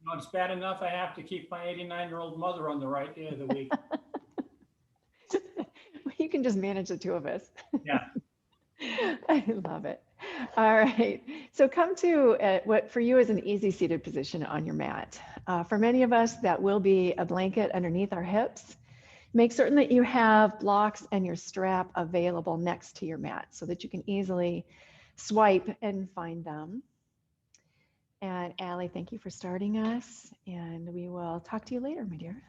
No, it's bad enough I have to keep my 89-year-old mother on the right day of the week. You can just manage the two of us. Yeah. I love it. All right. So come to what for you is an easy seated position on your mat. For many of us, that will be a blanket underneath our hips. Make certain that you have blocks and your strap available next to your mat so that you can easily swipe and find them. And Allie, thank you for starting us. And we will talk to you later, my dear.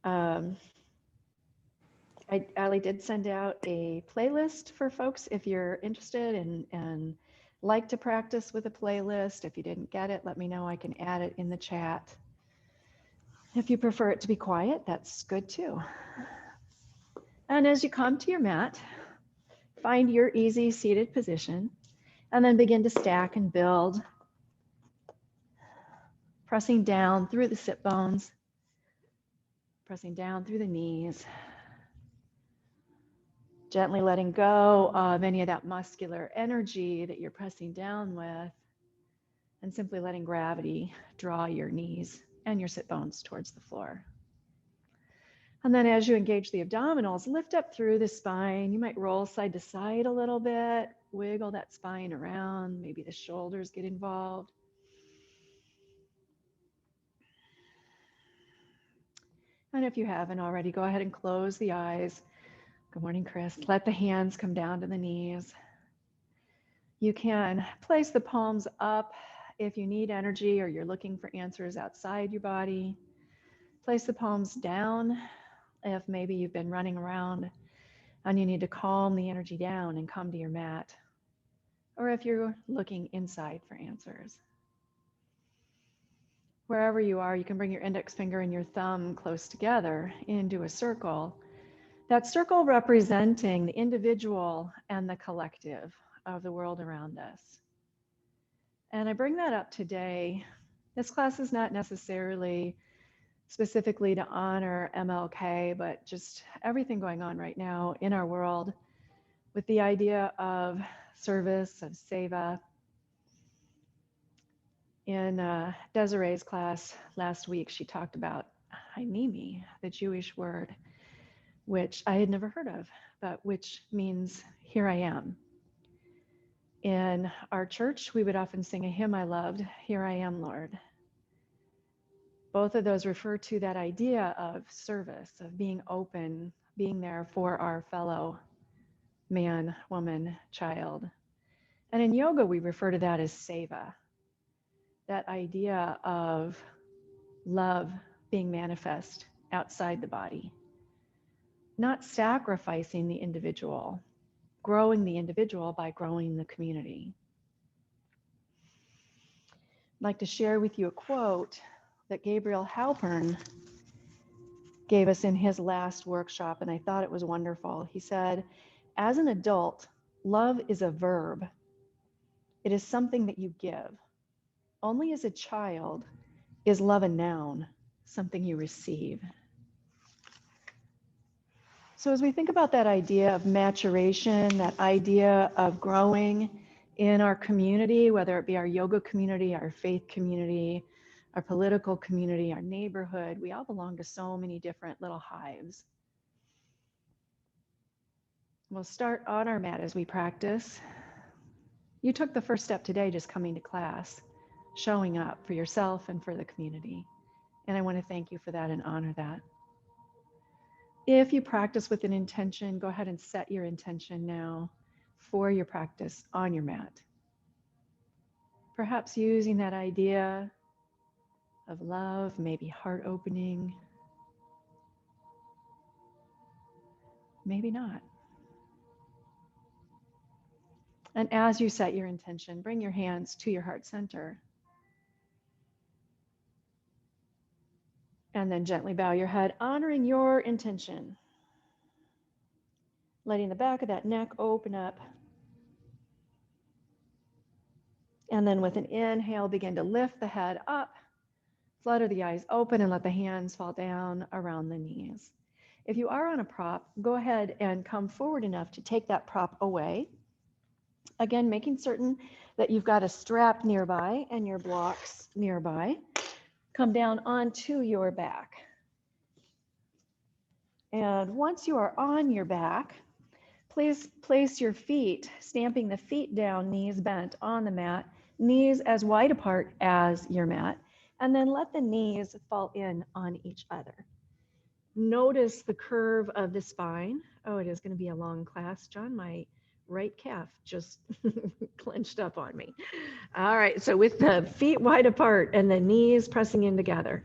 Um, Allie did send out a playlist for folks if you're interested and like to practice with a playlist. If you didn't get it, let me know. I can add it in the chat. If you prefer it to be quiet, that's good too. And as you come to your mat, find your easy seated position and then begin to stack and build, pressing down through the sit bones, pressing down through the knees, gently letting go of any of that muscular energy that you're pressing down with, and simply letting gravity draw your knees and your sit bones towards the floor. And then as you engage the abdominals, lift up through the spine. You might roll side to side a little bit, wiggle that spine around. Maybe the shoulders get involved. And if you haven't already, go ahead and close the eyes. Good morning, Chris. Let the hands come down to the knees. You can place the palms up if you need energy or you're looking for answers outside your body. Place the palms down if maybe you've been running around and you need to calm the energy down and come to your mat, or if you're looking inside for answers. Wherever you are, you can bring your index finger and your thumb close together into a circle. That circle representing the individual and the collective of the world around us. And I bring that up today. This class is not necessarily specifically to honor MLK, but just everything going on right now in our world with the idea of service, of seva. In Desiree's class last week, she talked about Hainimi, the Jewish word, which I had never heard of, but which means here I am. In our church, we would often sing a hymn I loved, Here I Am, Lord. Both of those refer to that idea of service, of being open, being there for our fellow man, woman, child. And in yoga, we refer to that as seva, that idea of love being manifest outside the body, not sacrificing the individual, growing the individual by growing the community. I'd like to share with you a quote that Gabriel Halpern gave us in his last workshop, and I thought it was wonderful. He said, as an adult, love is a verb. It is something that you give. Only as a child is love a noun, something you receive. So as we think about that idea of maturation, that idea of growing in our community, whether it be our yoga community, our faith community, our political community, our neighborhood, we all belong to so many different little hives. We'll start on our mat as we practice. You took the first step today just coming to class, showing up for yourself and for the community. And I want to thank you for that and honor that. If you practice with an intention, go ahead and set your intention now for your practice on your mat. Perhaps using that idea of love, maybe heart opening, maybe not. And as you set your intention, bring your hands to your heart center. And then gently bow your head, honoring your intention. Letting the back of that neck open up. And then with an inhale, begin to lift the head up, flutter the eyes open, and let the hands fall down around the knees. If you are on a prop, go ahead and come forward enough to take that prop away. Again, making certain that you've got a strap nearby and your blocks nearby. Come down onto your back. And once you are on your back, please place your feet, stamping the feet down, knees bent on the mat, knees as wide apart as your mat, and then let the knees fall in on each other. Notice the curve of the spine. Oh, it is going to be a long class, John. My right calf just clenched up on me. All right, so with the feet wide apart and the knees pressing in together,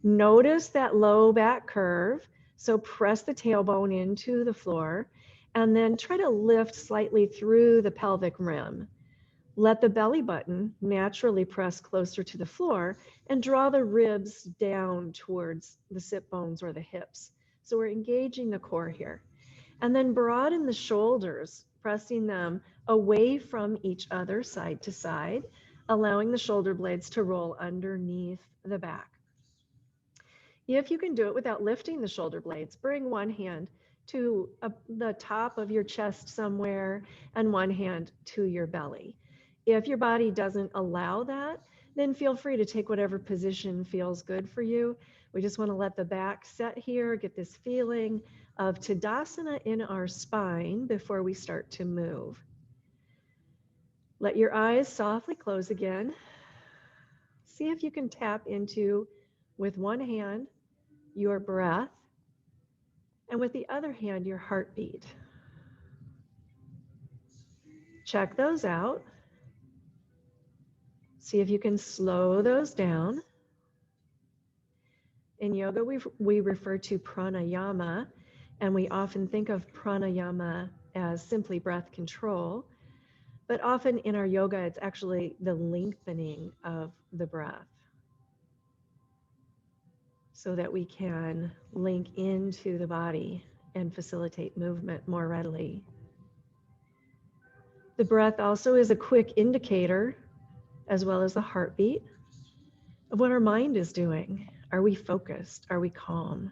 notice that low back curve. So press the tailbone into the floor and then try to lift slightly through the pelvic rim. Let the belly button naturally press closer to the floor and draw the ribs down towards the sit bones or the hips. So we're engaging the core here. And then broaden the shoulders, pressing them away from each other side to side, allowing the shoulder blades to roll underneath the back. If you can do it without lifting the shoulder blades, bring one hand to the top of your chest somewhere and one hand to your belly. If your body doesn't allow that, then feel free to take whatever position feels good for you. We just want to let the back set here, get this feeling of Tadasana in our spine before we start to move. Let your eyes softly close again. See if you can tap into, with one hand, your breath, and with the other hand, your heartbeat. Check those out. See if you can slow those down. In yoga, we refer to pranayama, and we often think of pranayama as simply breath control, but often in our yoga, it's actually the lengthening of the breath so that we can link into the body and facilitate movement more readily. The breath also is a quick indicator, as well as the heartbeat, of what our mind is doing. Are we focused? Are we calm?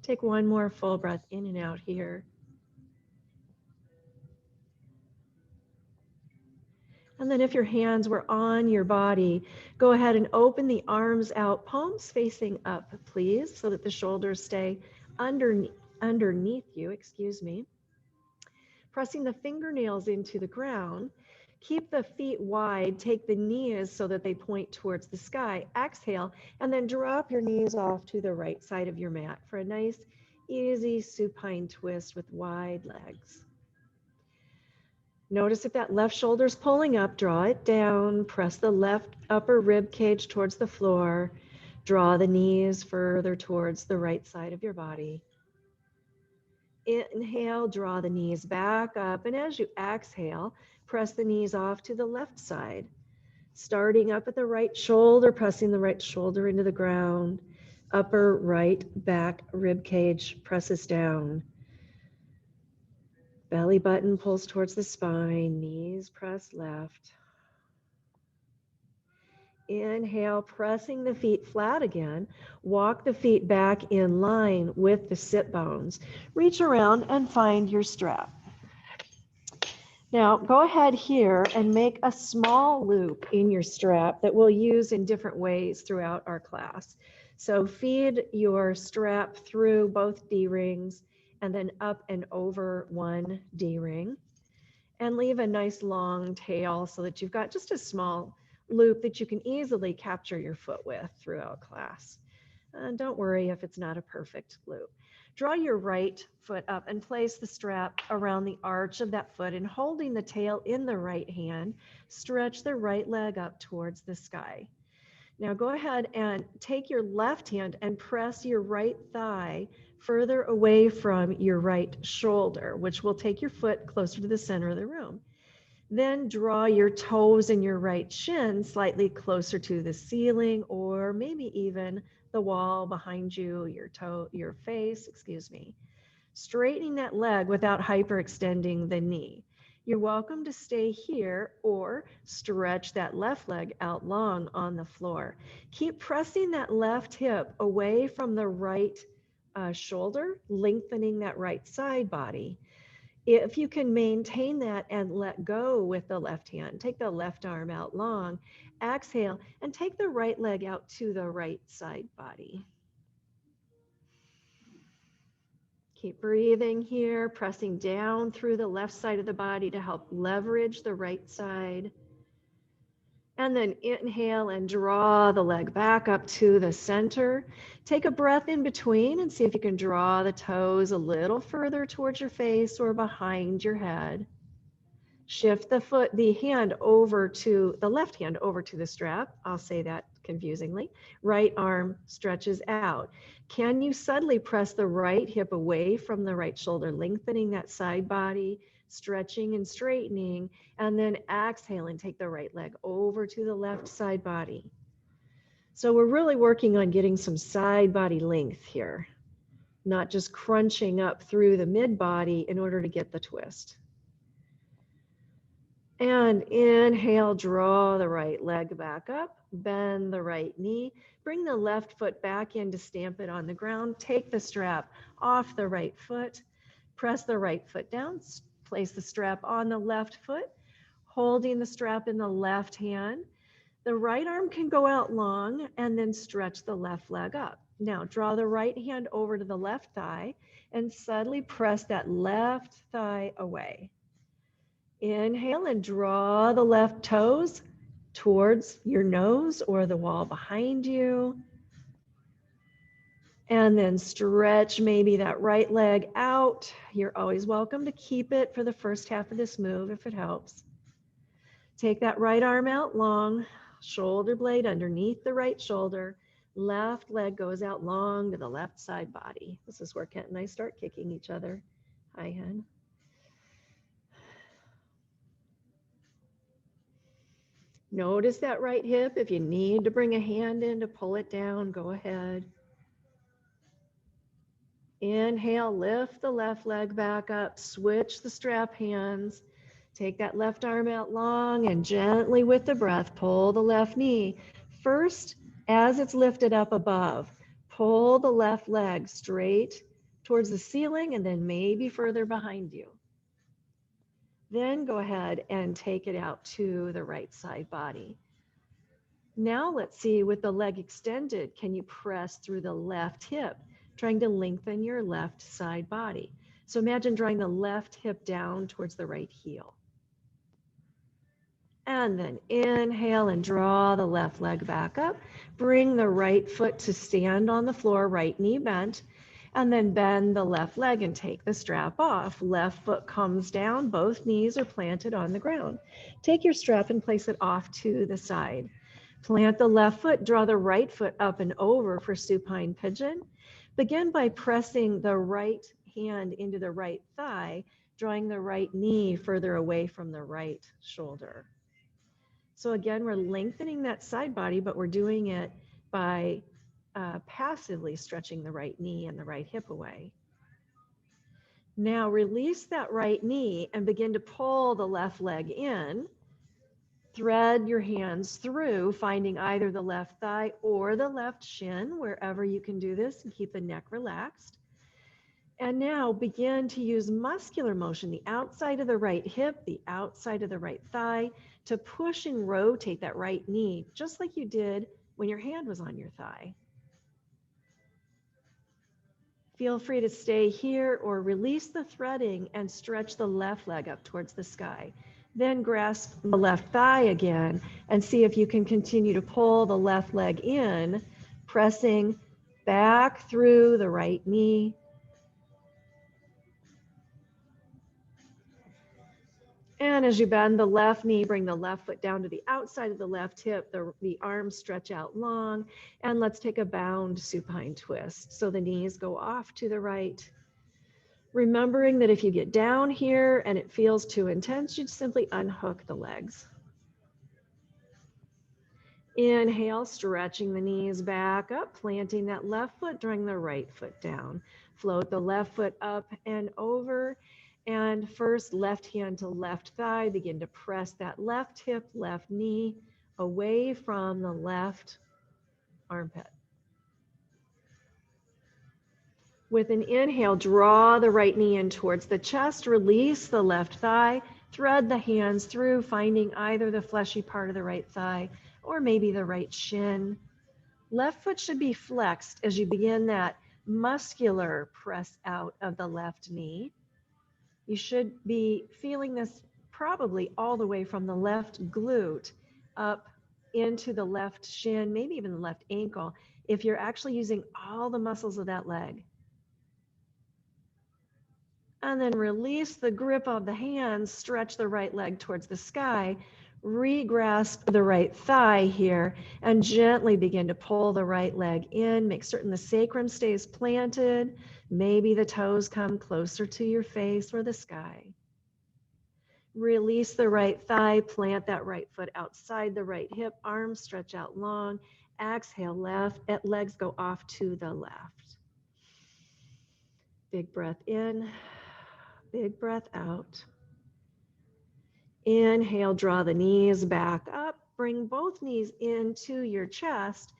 Take one more full breath in and out here. And then if your hands were on your body, go ahead and open the arms out, palms facing up, please, so that the shoulders stay underneath you, Pressing the fingernails into the ground. Keep the feet wide, take the knees so that they point towards the sky. Exhale, and then drop your knees off to the right side of your mat for a nice, easy supine twist with wide legs. Notice if that left shoulder is pulling up, draw it down, press the left upper rib cage towards the floor, draw the knees further towards the right side of your body. Inhale, draw the knees back up, and as you exhale, press the knees off to the left side. Starting up at the right shoulder, pressing the right shoulder into the ground. Upper right back rib cage presses down. Belly button pulls towards the spine, knees press left. Inhale, pressing the feet flat again. Walk the feet back in line with the sit bones. Reach around and find your strap. Now, go ahead here and make a small loop in your strap that we'll use in different ways throughout our class. So feed your strap through both D-rings and then up and over one D-ring. And leave a nice long tail so that you've got just a small loop that you can easily capture your foot with throughout class. And don't worry if it's not a perfect loop. Draw your right foot up and place the strap around the arch of that foot, and holding the tail in the right hand, stretch the right leg up towards the sky. Now go ahead and take your left hand and press your right thigh further away from your right shoulder, which will take your foot closer to the center of the room. Then draw your toes and your right shin slightly closer to the ceiling, or maybe even the wall behind you, your face. Straightening that leg without hyperextending the knee. You're welcome to stay here or stretch that left leg out long on the floor. Keep pressing that left hip away from the right shoulder, lengthening that right side body. If you can maintain that and let go with the left hand, take the left arm out long, exhale, and take the right leg out to the right side body. Keep breathing here, pressing down through the left side of the body to help leverage the right side. And then inhale and draw the leg back up to the center. Take a breath in between and see if you can draw the toes a little further towards your face or behind your head. Shift the hand over to the left hand over to the strap. I'll say that confusingly. Right arm stretches out. Can you subtly press the right hip away from the right shoulder, lengthening that side body, stretching and straightening, and then exhale and take the right leg over to the left side body. So we're really working on getting some side body length here, not just crunching up through the mid body in order to get the twist. And inhale, draw the right leg back up, bend the right knee, bring the left foot back in to stamp it on the ground, take the strap off the right foot, press the right foot down, place the strap on the left foot, holding the strap in the left hand. The right arm can go out long and then stretch the left leg up. Now draw the right hand over to the left thigh and subtly press that left thigh away. Inhale and draw the left toes towards your nose or the wall behind you. And then stretch maybe that right leg out. You're always welcome to keep it for the first half of this move if it helps. Take that right arm out long, shoulder blade underneath the right shoulder. Left leg goes out long to the left side body. This is where Kent and I start kicking each other. Hi, hen. Notice that right hip. If you need to bring a hand in to pull it down, go ahead. Inhale, lift the left leg back up, switch the strap hands. Take that left arm out long and gently with the breath, pull the left knee. First, as it's lifted up above, pull the left leg straight towards the ceiling and then maybe further behind you. Then go ahead and take it out to the right side body. Now let's see, with the leg extended, can you press through the left hip, trying to lengthen your left side body? So imagine drawing the left hip down towards the right heel. And then inhale and draw the left leg back up. Bring the right foot to stand on the floor, right knee bent, and then bend the left leg and take the strap off. Left foot comes down, both knees are planted on the ground. Take your strap and place it off to the side. Plant the left foot, draw the right foot up and over for supine pigeon. Begin by pressing the right hand into the right thigh, drawing the right knee further away from the right shoulder. So again, we're lengthening that side body, but we're doing it by passively stretching the right knee and the right hip away. Now release that right knee and begin to pull the left leg in. Thread your hands through, finding either the left thigh or the left shin, wherever you can do this, and keep the neck relaxed. And now begin to use muscular motion, the outside of the right hip, the outside of the right thigh, to push and rotate that right knee, just like you did when your hand was on your thigh. Feel free to stay here or release the threading and stretch the left leg up towards the sky. Then grasp the left thigh again and see if you can continue to pull the left leg in, pressing back through the right knee. And as you bend the left knee, bring the left foot down to the outside of the left hip, the arms stretch out long, and let's take a bound supine twist. So the knees go off to the right. Remembering that if you get down here and it feels too intense, you'd simply unhook the legs. Inhale, stretching the knees back up, planting that left foot, drawing the right foot down. Float the left foot up and over. And first, left hand to left thigh, begin to press that left hip, left knee away from the left armpit. With an inhale, draw the right knee in towards the chest, release the left thigh, thread the hands through, finding either the fleshy part of the right thigh or maybe the right shin. Left foot should be flexed as you begin that muscular press out of the left knee. You should be feeling this probably all the way from the left glute up into the left shin, maybe even the left ankle, if you're actually using all the muscles of that leg. And then release the grip of the hands, stretch the right leg towards the sky, re-grasp the right thigh here, and gently begin to pull the right leg in. Make certain the sacrum stays planted. Maybe the toes come closer to your face or the sky. Release the right thigh, plant that right foot outside the right hip, arms stretch out long. Exhale, left, legs go off to the left. Big breath in. Big breath out. Inhale, draw the knees back up. Bring both knees into your chest.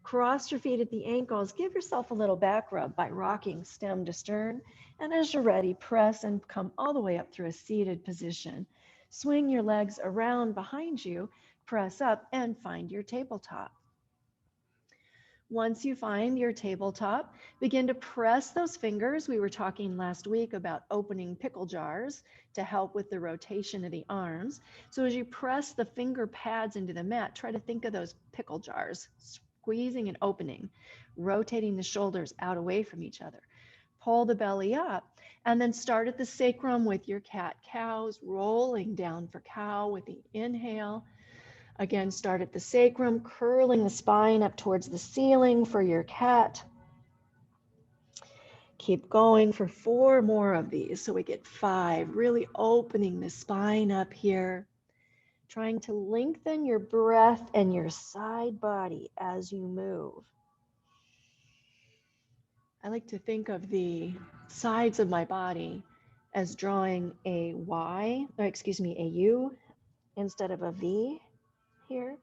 Cross your feet at the ankles. Give yourself a little back rub by rocking stem to stern. And as you're ready, press and come all the way up through a seated position. Swing your legs around behind you. Press up and find your tabletop. Once you find your tabletop, begin to press those fingers. We were talking last week about opening pickle jars to help with the rotation of the arms. So as you press the finger pads into the mat, try to think of those pickle jars, squeezing and opening, rotating the shoulders out away from each other. Pull the belly up and then start at the sacrum with your cat-cows, rolling down for cow with the inhale. Again, start at the sacrum, curling the spine up towards the ceiling for your cat. Keep going for 4 more of these. So we get 5, really opening the spine up here. Trying to lengthen your breath and your side body as you move. I like to think of the sides of my body as drawing a U instead of a V here.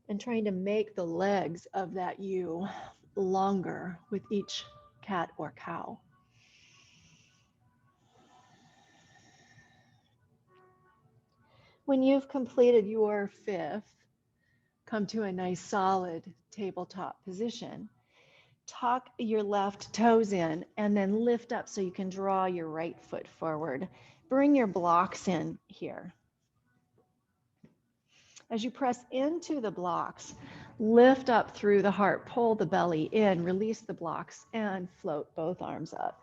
And trying to make the legs of that U longer with each cat or cow. When you've completed your 5th, come to a nice solid tabletop position. Tuck your left toes in and then lift up so you can draw your right foot forward. Bring your blocks in here. As you press into the blocks, lift up through the heart, pull the belly in, release the blocks, and float both arms up.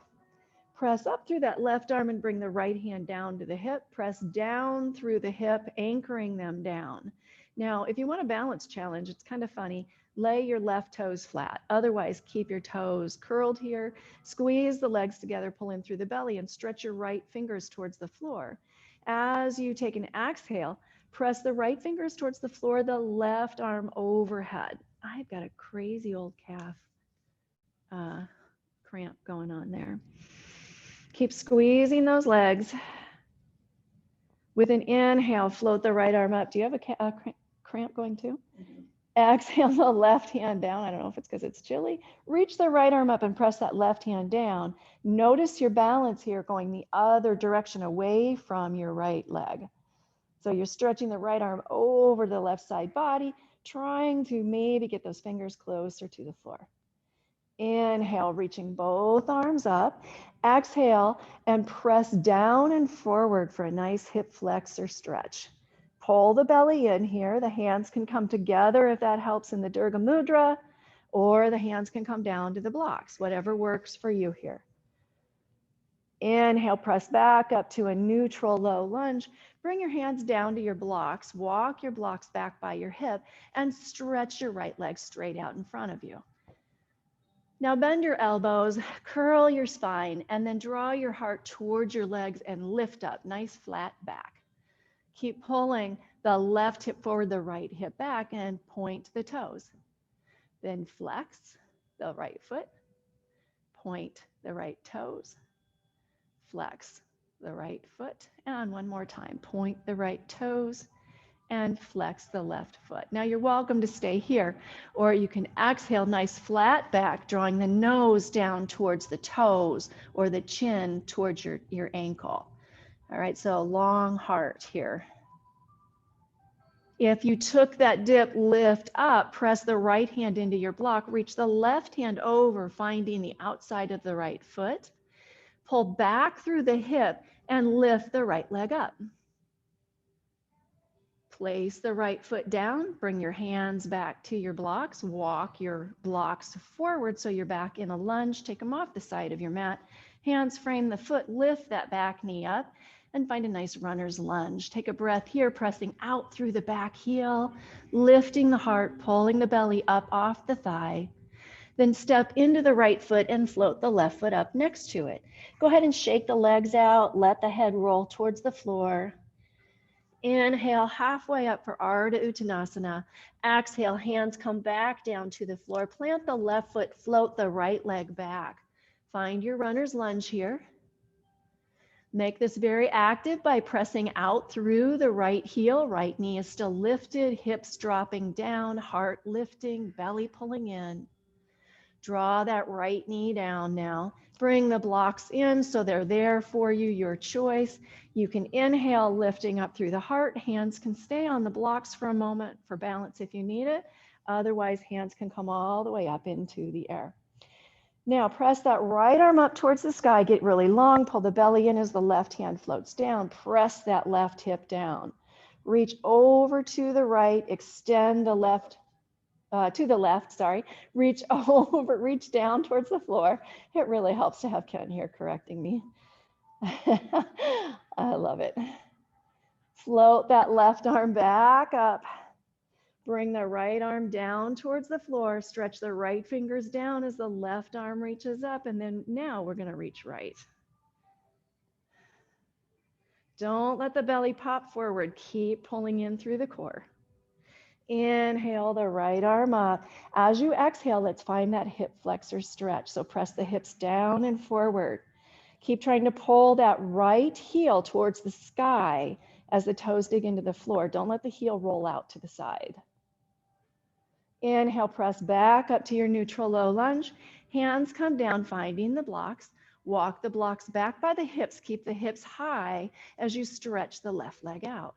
Press up through that left arm and bring the right hand down to the hip. Press down through the hip, anchoring them down. Now, if you want a balance challenge, it's kind of funny. Lay your left toes flat. Otherwise, keep your toes curled here. Squeeze the legs together, pull in through the belly, and stretch your right fingers towards the floor. As you take an exhale, press the right fingers towards the floor, the left arm overhead. I've got a crazy old calf cramp going on there. Keep squeezing those legs. With an inhale, float the right arm up. Do you have a cramp going too? Mm-hmm. Exhale the left hand down. I don't know if it's because it's chilly. Reach the right arm up and press that left hand down. Notice your balance here going the other direction away from your right leg. So you're stretching the right arm over the left side body, trying to maybe get those fingers closer to the floor. Inhale, reaching both arms up. Exhale and press down and forward for a nice hip flexor stretch. Pull the belly in here. The hands can come together if that helps in the Dirga Mudra, or the hands can come down to the blocks, whatever works for you here. Inhale, press back up to a neutral low lunge. Bring your hands down to your blocks. Walk your blocks back by your hip and stretch your right leg straight out in front of you. Now bend your elbows, curl your spine, and then draw your heart towards your legs and lift up, nice flat back. Keep pulling the left hip forward, the right hip back, and point the toes. Then flex the right foot, point the right toes, flex the right foot, and one more time, point the right toes and flex the left foot. Now you're welcome to stay here, or you can exhale, nice flat back, drawing the nose down towards the toes or the chin towards your ankle. All right, so long heart here. If you took that dip, lift up, press the right hand into your block, reach the left hand over, finding the outside of the right foot, pull back through the hip and lift the right leg up. Place the right foot down, bring your hands back to your blocks, walk your blocks forward so you're back in a lunge, take them off the side of your mat, hands frame the foot, lift that back knee up, and find a nice runner's lunge. Take a breath here, pressing out through the back heel, lifting the heart, pulling the belly up off the thigh. Then step into the right foot and float the left foot up next to it. Go ahead and shake the legs out, let the head roll towards the floor. Inhale, halfway up for Ardha Uttanasana. Exhale, hands come back down to the floor. Plant the left foot, float the right leg back. Find your runner's lunge here. Make this very active by pressing out through the right heel. Right knee is still lifted, hips dropping down, heart lifting, belly pulling in. Draw that right knee down now. Bring the blocks in so they're there for you, your choice. You can inhale, lifting up through the heart. Hands can stay on the blocks for a moment for balance if you need it. Otherwise, hands can come all the way up into the air. Now press that right arm up towards the sky, get really long, pull the belly in as the left hand floats down, press that left hip down. Reach over to the right, extend the left, reach over, reach down towards the floor. It really helps to have Ken here correcting me. I love it. Float that left arm back up. Bring the right arm down towards the floor. Stretch the right fingers down as the left arm reaches up. And then now we're going to reach right. Don't let the belly pop forward. Keep pulling in through the core. Inhale the right arm up. As you exhale, let's find that hip flexor stretch. So press the hips down and forward. Keep trying to pull that right heel towards the sky as the toes dig into the floor. Don't let the heel roll out to the side. Inhale, press back up to your neutral low lunge. Hands come down, finding the blocks. Walk the blocks back by the hips. Keep the hips high as you stretch the left leg out.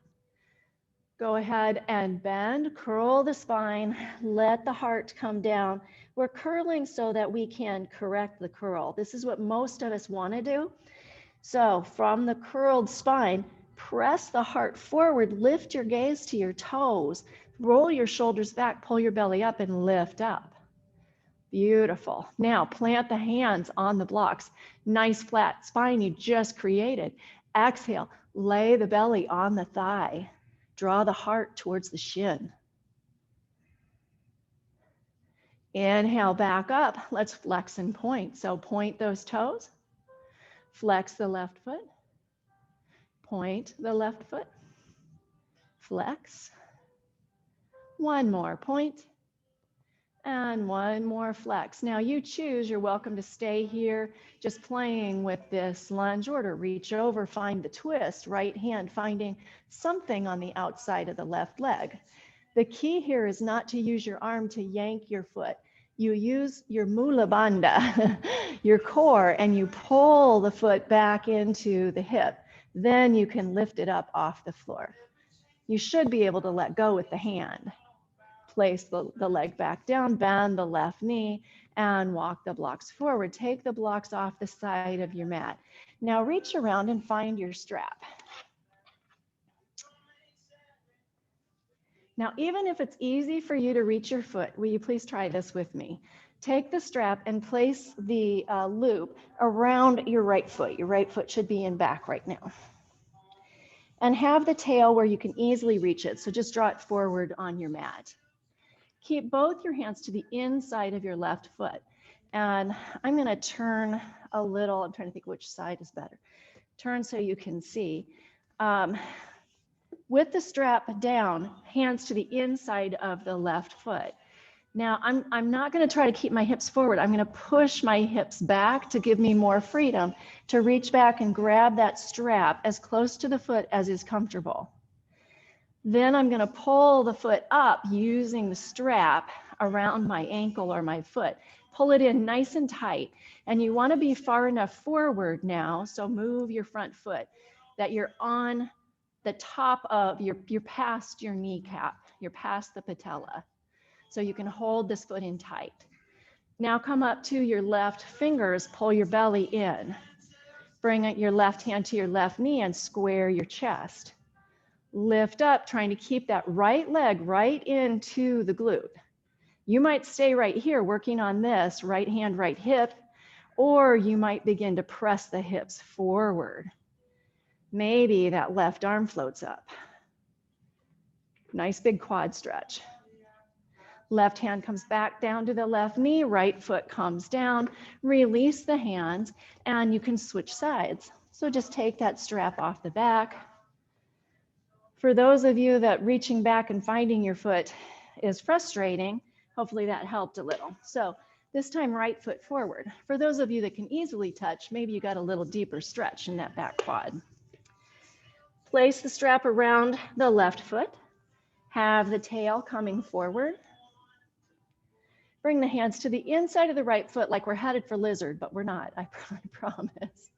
Go ahead and bend, curl the spine, let the heart come down. We're curling so that we can correct the curl. This is what most of us want to do. So from the curled spine, press the heart forward, lift your gaze to your toes, roll your shoulders back, pull your belly up and lift up. Beautiful. Now plant the hands on the blocks. Nice flat spine you just created. Exhale, lay the belly on the thigh. Draw the heart towards the shin. Inhale, back up. Let's flex and point. So point those toes. Flex the left foot. Point the left foot. Flex. One more point. And one more flex. Now you choose, you're welcome to stay here just playing with this lunge or to reach over, find the twist, right hand finding something on the outside of the left leg. The key here is not to use your arm to yank your foot. You use your mula bandha, your core, and you pull the foot back into the hip. Then you can lift it up off the floor. You should be able to let go with the hand. Place the leg back down, bend the left knee, and walk the blocks forward. Take the blocks off the side of your mat. Now reach around and find your strap. Now, even if it's easy for you to reach your foot, will you please try this with me? Take the strap and place the loop around your right foot. Your right foot should be in back right now. And have the tail where you can easily reach it. So just draw it forward on your mat. Keep both your hands to the inside of your left foot. And I'm going to turn a little. I'm trying to think which side is better. Turn so you can see. With the strap down, hands to the inside of the left foot. Now, I'm not going to try to keep my hips forward. I'm going to push my hips back to give me more freedom to reach back and grab that strap as close to the foot as is comfortable. Then I'm going to pull the foot up using the strap around my ankle or my foot. Pull it in nice and tight. And you want to be far enough forward now, so move your front foot, that you're on the top of, you're past your kneecap, you're past the patella. So you can hold this foot in tight. Now come up to your left fingers, pull your belly in. Bring your left hand to your left knee and square your chest. Lift up, trying to keep that right leg right into the glute. You might stay right here working on this, right hand, right hip, or you might begin to press the hips forward. Maybe that left arm floats up. Nice big quad stretch. Left hand comes back down to the left knee, right foot comes down, release the hands, and you can switch sides. So just take that strap off the back. For those of you that reaching back and finding your foot is frustrating, hopefully that helped a little. So this time, right foot forward. For those of you that can easily touch, maybe you got a little deeper stretch in that back quad. Place the strap around the left foot. Have the tail coming forward. Bring the hands to the inside of the right foot like we're headed for lizard, but we're not, I promise.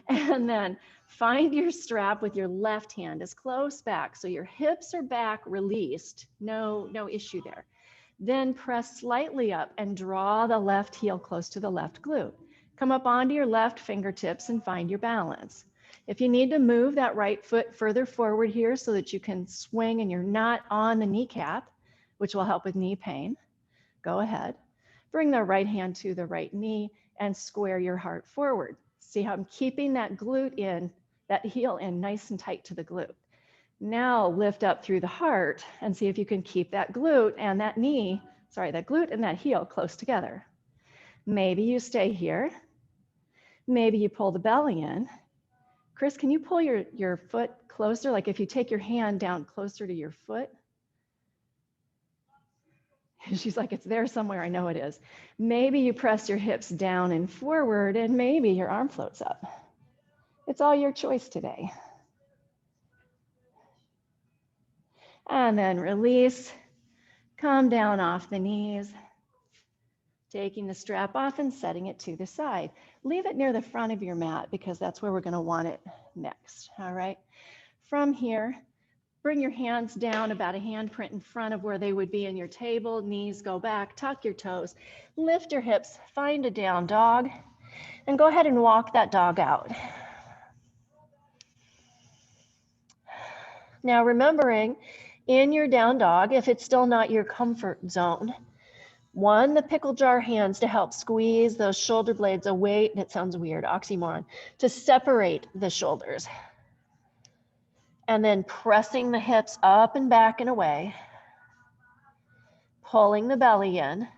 And then find your strap with your left hand as close back. So your hips are back, released, no issue there. Then press slightly up and draw the left heel close to the left glute. Come up onto your left fingertips and find your balance. If you need to move that right foot further forward here so that you can swing and you're not on the kneecap, which will help with knee pain, go ahead. Bring the right hand to the right knee and square your heart forward. See how I'm keeping that glute in, that heel in nice and tight to the glute. Now lift up through the heart and see if you can keep that glute and that knee, that glute and that heel close together. Maybe you stay here. Maybe you pull the belly in. Chris, can you pull your foot closer? Like if you take your hand down closer to your foot. She's like, it's there somewhere. I know it is. Maybe you press your hips down and forward, and maybe your arm floats up. It's all your choice today. And then release. Come down off the knees. Taking the strap off and setting it to the side. Leave it near the front of your mat because that's where we're going to want it next. All right. From here, bring your hands down about a handprint in front of where they would be in your table. Knees go back, tuck your toes, lift your hips, find a down dog, and go ahead and walk that dog out. Now remembering, in your down dog, if it's still not your comfort zone, one, the pickle jar hands to help squeeze those shoulder blades away. That sounds weird, oxymoron, to separate the shoulders. And then pressing the hips up and back and away, pulling the belly in,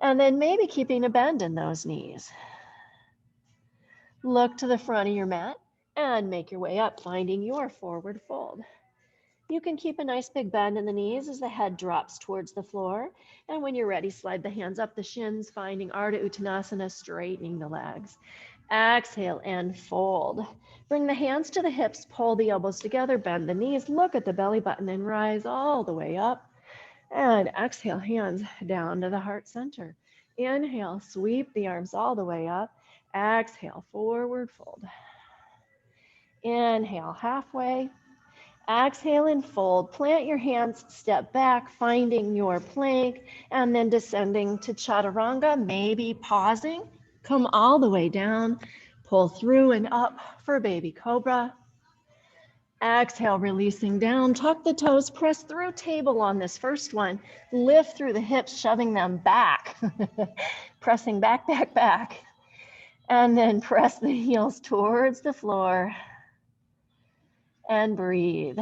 and then maybe keeping a bend in those knees. Look to the front of your mat and make your way up, finding your forward fold. You can keep a nice big bend in the knees as the head drops towards the floor. And when you're ready, slide the hands up the shins, finding Ardha Uttanasana, straightening the legs. Exhale and fold. Bring the hands to the hips, pull the elbows together, bend the knees, look at the belly button and rise all the way up. And exhale, hands down to the heart center. Inhale, sweep the arms all the way up. Exhale, forward fold. Inhale, halfway. Exhale and fold. Plant your hands, step back, finding your plank, and then descending to chaturanga, maybe pausing. Come all the way down, pull through and up for baby cobra. Exhale, releasing down, tuck the toes, press through table on this first one. Lift through the hips, shoving them back. Pressing back, back, back. And then press the heels towards the floor. And breathe.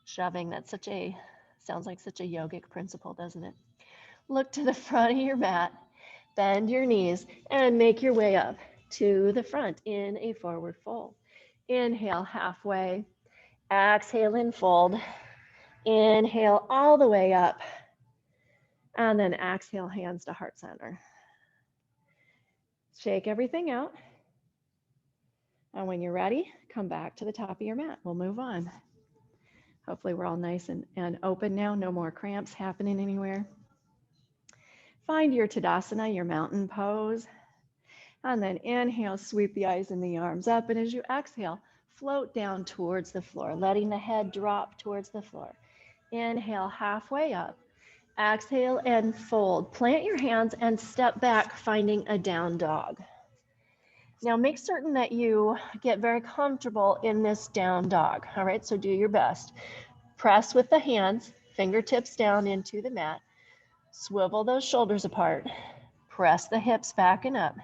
Shoving, sounds like such a yogic principle, doesn't it? Look to the front of your mat, bend your knees, and make your way up to the front in a forward fold. Inhale, halfway. Exhale and fold. Inhale all the way up. And then exhale, hands to heart center. Shake everything out. And when you're ready, come back to the top of your mat. We'll move on. Hopefully we're all nice and open now. No more cramps happening anywhere. Find your Tadasana, your mountain pose. And then inhale, sweep the eyes and the arms up. And as you exhale, float down towards the floor, letting the head drop towards the floor. Inhale, halfway up. Exhale and fold. Plant your hands and step back, finding a down dog. Now make certain that you get very comfortable in this down dog. All right, so do your best. Press with the hands, fingertips down into the mat. Swivel those shoulders apart. Press the hips back and up.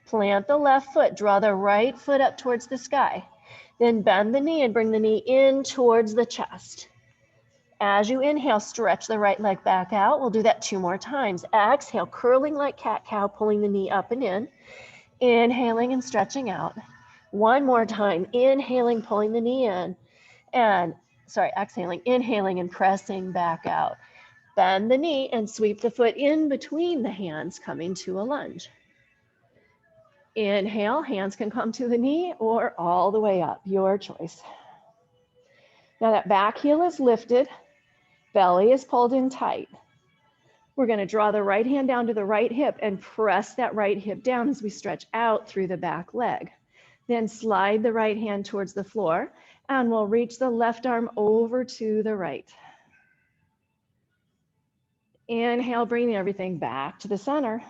Plant the left foot, draw the right foot up towards the sky. Then bend the knee and bring the knee in towards the chest. As you inhale, stretch the right leg back out. We'll do that 2 more times. Exhale, curling like cat-cow, pulling the knee up and in. Inhaling and stretching out. 1 more time. Inhaling, pulling the knee in. And, exhaling, inhaling and pressing back out. Bend the knee and sweep the foot in between the hands, coming to a lunge. Inhale, hands can come to the knee or all the way up, your choice. Now that back heel is lifted. Belly is pulled in tight. We're going to draw the right hand down to the right hip and press that right hip down as we stretch out through the back leg. Then slide the right hand towards the floor and we'll reach the left arm over to the right. Inhale, bringing everything back to the center.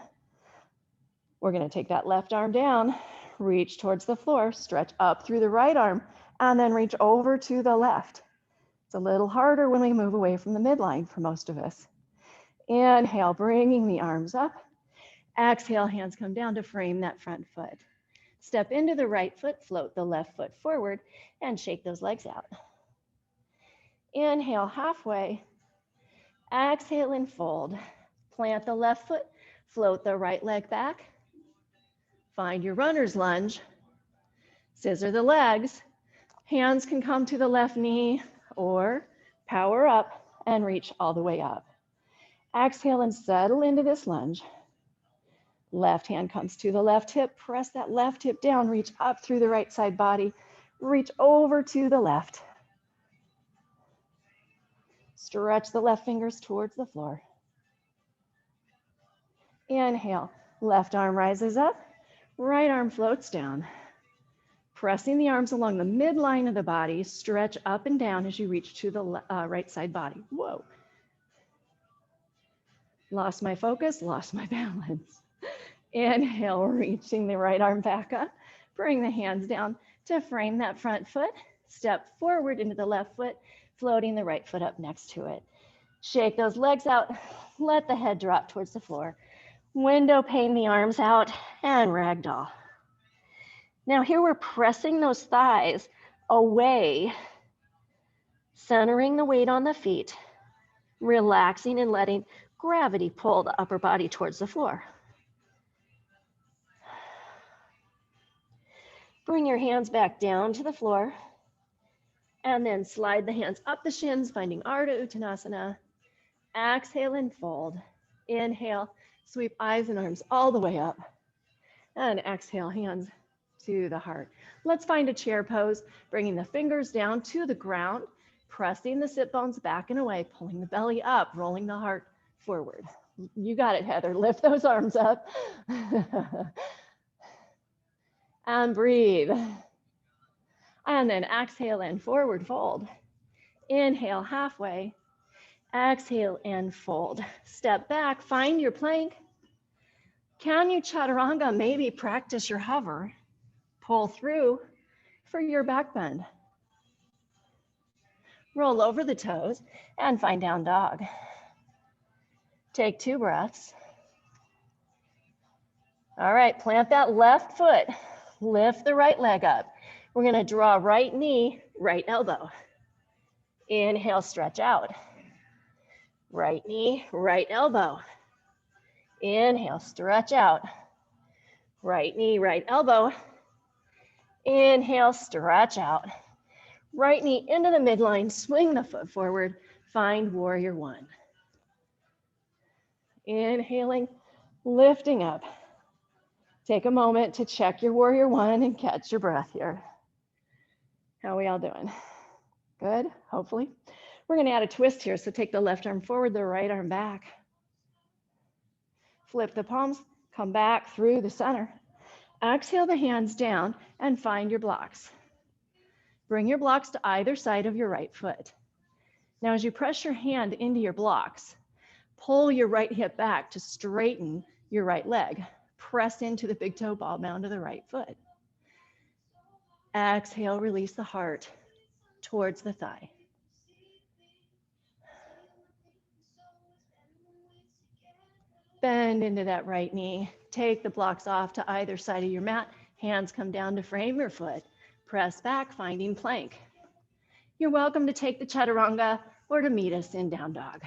We're going to take that left arm down, reach towards the floor, stretch up through the right arm, and then reach over to the left. It's a little harder when we move away from the midline for most of us. Inhale, bringing the arms up. Exhale, hands come down to frame that front foot. Step into the right foot, float the left foot forward, and shake those legs out. Inhale, halfway. Exhale and fold. Plant the left foot, float the right leg back. Find your runner's lunge. Scissor the legs. Hands can come to the left knee or power up and reach all the way up. Exhale and settle into this lunge. Left hand comes to the left hip. Press that left hip down, reach up through the right side body. Reach over to the left. Stretch the left fingers towards the floor. Inhale, left arm rises up, right arm floats down. Pressing the arms along the midline of the body, stretch up and down as you reach to the right side body. Whoa. Lost my focus, lost my balance. Inhale, reaching the right arm back up. Bring the hands down to frame that front foot. Step forward into the left foot, floating the right foot up next to it. Shake those legs out. Let the head drop towards the floor. Window pane the arms out and ragdoll. Now here we're pressing those thighs away, centering the weight on the feet, relaxing and letting gravity pull the upper body towards the floor. Bring your hands back down to the floor and then slide the hands up the shins, finding Ardha Uttanasana. Exhale and fold. Inhale, sweep eyes and arms all the way up. And exhale, hands to the heart. Let's find a chair pose, bringing the fingers down to the ground, pressing the sit bones back and away, pulling the belly up, rolling the heart forward. You got it, Heather. Lift those arms up. And breathe. And then exhale and forward fold. Inhale, halfway. Exhale and fold. Step back, find your plank. Can you chaturanga? Maybe practice your hover. Pull through for your back bend. Roll over the toes and find down dog. Take 2 breaths. All right, plant that left foot. Lift the right leg up. We're going to draw right knee, right elbow. Inhale, stretch out. Right knee, right elbow. Inhale, stretch out. Right knee, right elbow. Inhale, stretch out. Right knee into the midline, swing the foot forward, find warrior 1. Inhaling, lifting up. Take a moment to check your warrior one and catch your breath here. How are we all doing? Good, hopefully. We're gonna add a twist here. So take the left arm forward, the right arm back. Flip the palms, come back through the center. Exhale the hands down and find your blocks. Bring your blocks to either side of your right foot. Now, as you press your hand into your blocks, pull your right hip back to straighten your right leg. Press into the big toe ball mound of the right foot. Exhale, release the heart towards the thigh. Bend into that right knee. Take the blocks off to either side of your mat. Hands come down to frame your foot. Press back, finding plank. You're welcome to take the chaturanga or to meet us in down dog.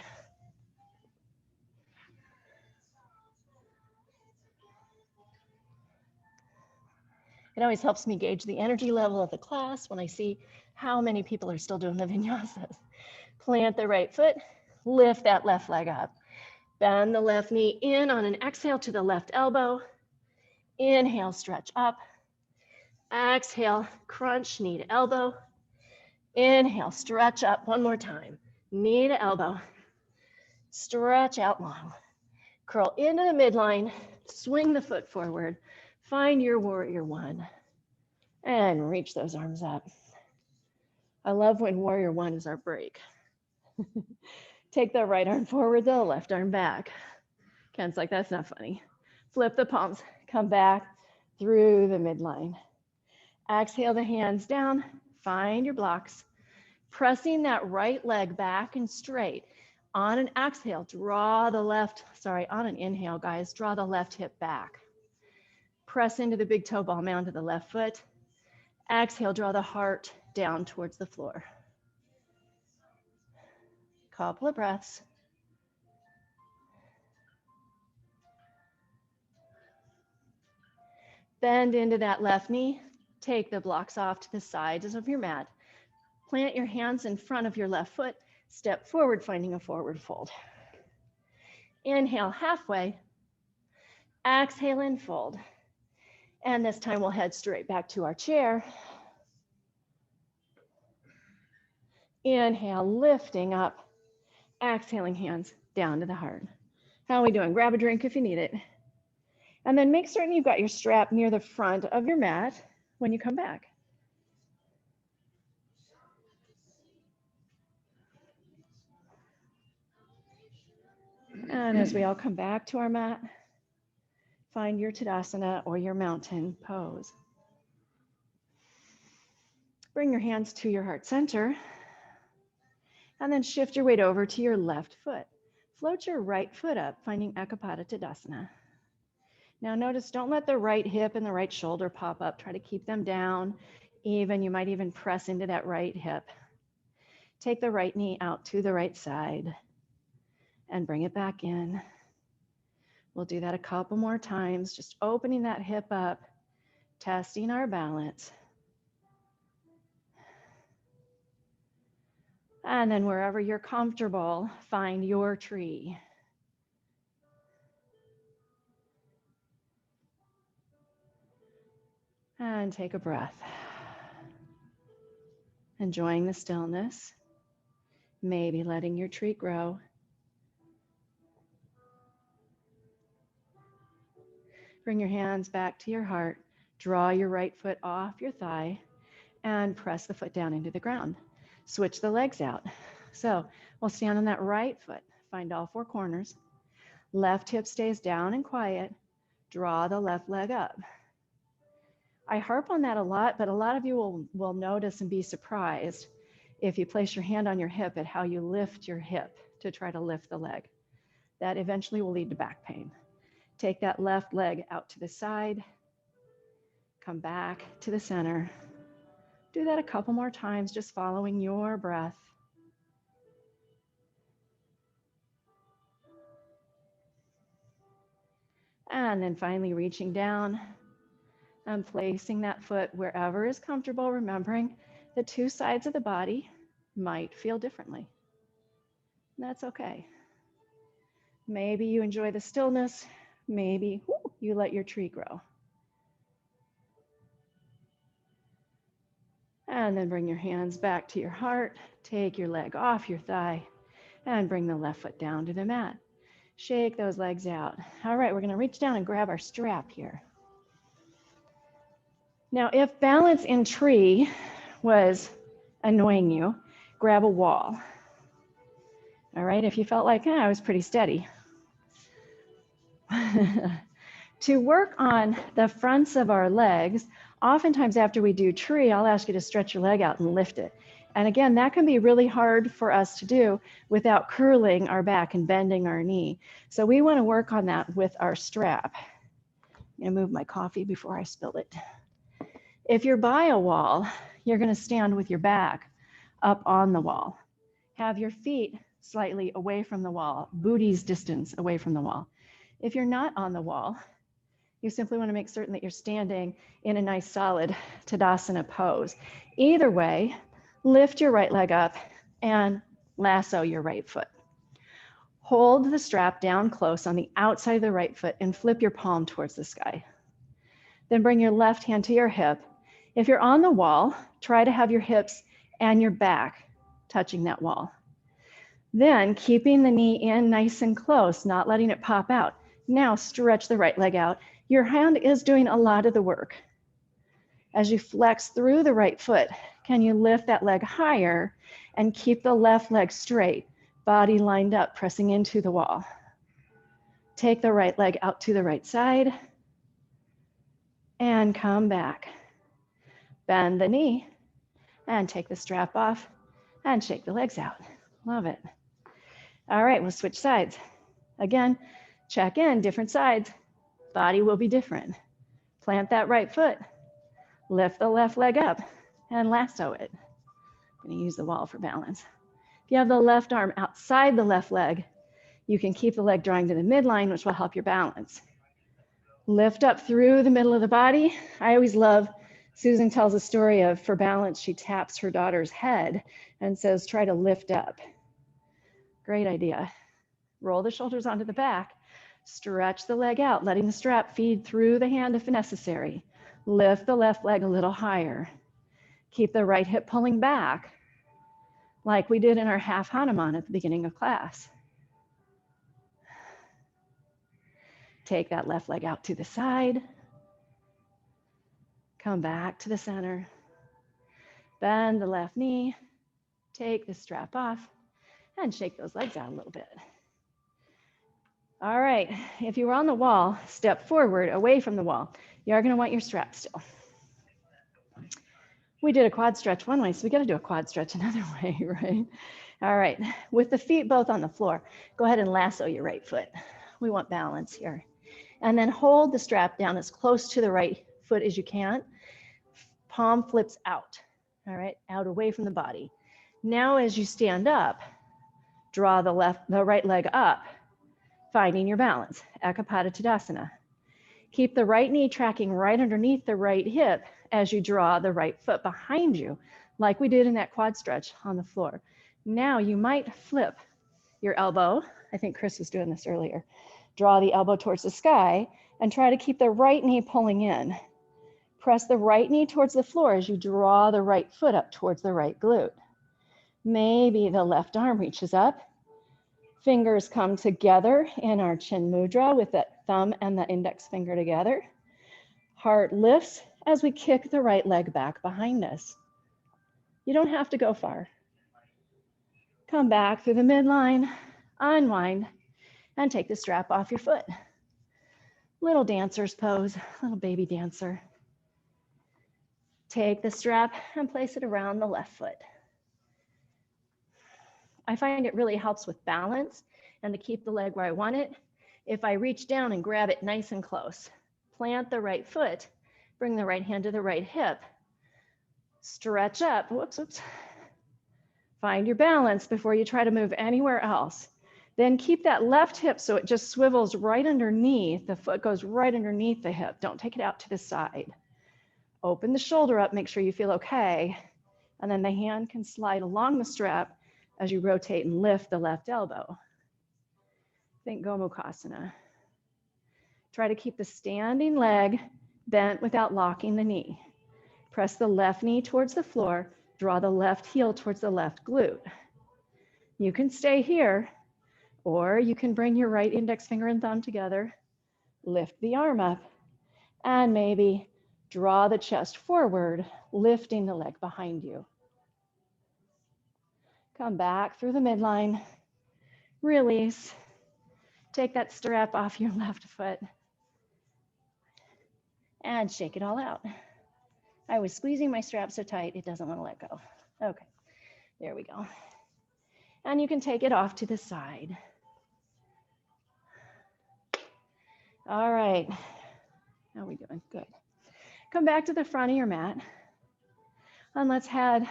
It always helps me gauge the energy level of the class when I see how many people are still doing the vinyasas. Plant the right foot, lift that left leg up. Bend the left knee in on an exhale to the left elbow. Inhale, stretch up. Exhale, crunch knee to elbow. Inhale, stretch up one more time. Knee to elbow. Stretch out long. Curl into the midline. Swing the foot forward. Find your warrior one. And reach those arms up. I love when warrior one is our break. Take the right arm forward, the left arm back. Ken's like, that's not funny. Flip the palms, come back through the midline. Exhale the hands down, find your blocks. Pressing that right leg back and straight. On an exhale, on an inhale, guys, draw the left hip back. Press into the big toe ball mound of the left foot. Exhale, draw the heart down towards the floor. Couple of breaths. Bend into that left knee. Take the blocks off to the sides of your mat. Plant your hands in front of your left foot. Step forward, finding a forward fold. Inhale halfway. Exhale and fold. And this time we'll head straight back to our chair. Inhale, lifting up. Exhaling, hands down to the heart. How are we doing? Grab a drink if you need it. And then make certain you've got your strap near the front of your mat when you come back. And as we all come back to our mat, find your Tadasana or your mountain pose. Bring your hands to your heart center and then shift your weight over to your left foot. Float your right foot up, finding Ekapada Tadasana. Now notice, don't let the right hip and the right shoulder pop up. Try to keep them down even. You might even press into that right hip. Take the right knee out to the right side and bring it back in. We'll do that a couple more times, just opening that hip up, testing our balance. And then wherever you're comfortable, find your tree. And take a breath. Enjoying the stillness, maybe letting your tree grow. Bring your hands back to your heart. Draw your right foot off your thigh and press the foot down into the ground. Switch the legs out. So we'll stand on that right foot. Find all four corners. Left hip stays down and quiet. Draw the left leg up. I harp on that a lot, but a lot of you will notice and be surprised if you place your hand on your hip at how you lift your hip to try to lift the leg. That eventually will lead to back pain. Take that left leg out to the side. Come back to the center. Do that a couple more times, just following your breath. And then finally reaching down and placing that foot wherever is comfortable, remembering the two sides of the body might feel differently. And that's okay. Maybe you enjoy the stillness. Maybe you let your tree grow. And then bring your hands back to your heart. Take your leg off your thigh and bring the left foot down to the mat. Shake those legs out. All right, we're going to reach down and grab our strap here. Now, if balance in tree was annoying you, grab a wall. All right, if you felt like, I was pretty steady. To work on the fronts of our legs, oftentimes after we do tree, I'll ask you to stretch your leg out and lift it. And again, that can be really hard for us to do without curling our back and bending our knee. So we want to work on that with our strap. I'm going to move my coffee before I spill it. If you're by a wall, you're going to stand with your back up on the wall. Have your feet slightly away from the wall, booty's distance away from the wall. If you're not on the wall, you simply want to make certain that you're standing in a nice solid Tadasana pose. Either way, lift your right leg up and lasso your right foot. Hold the strap down close on the outside of the right foot and flip your palm towards the sky. Then bring your left hand to your hip. If you're on the wall, try to have your hips and your back touching that wall. Then keeping the knee in nice and close, not letting it pop out. Now stretch the right leg out. Your hand is doing a lot of the work. As you flex through the right foot, can you lift that leg higher and keep the left leg straight, body lined up, pressing into the wall. Take the right leg out to the right side and come back. Bend the knee and take the strap off and shake the legs out. Love it. All right, we'll switch sides. Again, check in, different sides. Body will be different. Plant that right foot, lift the left leg up and lasso it. I'm going to use the wall for balance. If you have the left arm outside the left leg, you can keep the leg drawing to the midline, which will help your balance. Lift up through the middle of the body. I always love, Susan tells a story of, for balance, she taps her daughter's head and says, try to lift up. Great idea. Roll the shoulders onto the back. Stretch the leg out, letting the strap feed through the hand if necessary. Lift the left leg a little higher. Keep the right hip pulling back, like we did in our half Hanuman at the beginning of class. Take that left leg out to the side. Come back to the center. Bend the left knee. Take the strap off and shake those legs out a little bit. All right, if you were on the wall, step forward away from the wall. You are going to want your strap still. We did a quad stretch one way, so we got to do a quad stretch another way, right? All right, with the feet both on the floor, go ahead and lasso your right foot. We want balance here. And then hold the strap down as close to the right foot as you can. Palm flips out, all right, out away from the body. Now as you stand up, draw the right leg up, finding your balance, Ekapada Tadasana. Keep the right knee tracking right underneath the right hip as you draw the right foot behind you, like we did in that quad stretch on the floor. Now you might flip your elbow. I think Chris was doing this earlier. Draw the elbow towards the sky and try to keep the right knee pulling in. Press the right knee towards the floor as you draw the right foot up towards the right glute. Maybe the left arm reaches up. Fingers come together in our chin mudra with that thumb and the index finger together. Heart lifts as we kick the right leg back behind us. You don't have to go far. Come back through the midline, unwind, and take the strap off your foot. Little dancer's pose, little baby dancer. Take the strap and place it around the left foot. I find it really helps with balance and to keep the leg where I want it. If I reach down and grab it nice and close, plant the right foot, bring the right hand to the right hip, stretch up, whoops. Find your balance before you try to move anywhere else. Then keep that left hip so it just swivels right underneath, the foot goes right underneath the hip. Don't take it out to the side. Open the shoulder up, make sure you feel okay. And then the hand can slide along the strap as you rotate and lift the left elbow. Think Gomukhasana. Try to keep the standing leg bent without locking the knee. Press the left knee towards the floor. Draw the left heel towards the left glute. You can stay here, or you can bring your right index finger and thumb together, lift the arm up, and maybe draw the chest forward, lifting the leg behind you. Come back through the midline, release, take that strap off your left foot, and shake it all out. I was squeezing my strap so tight, it doesn't want to let go. Okay, there we go. And you can take it off to the side. All right, how are we doing? Good. Come back to the front of your mat. And let's head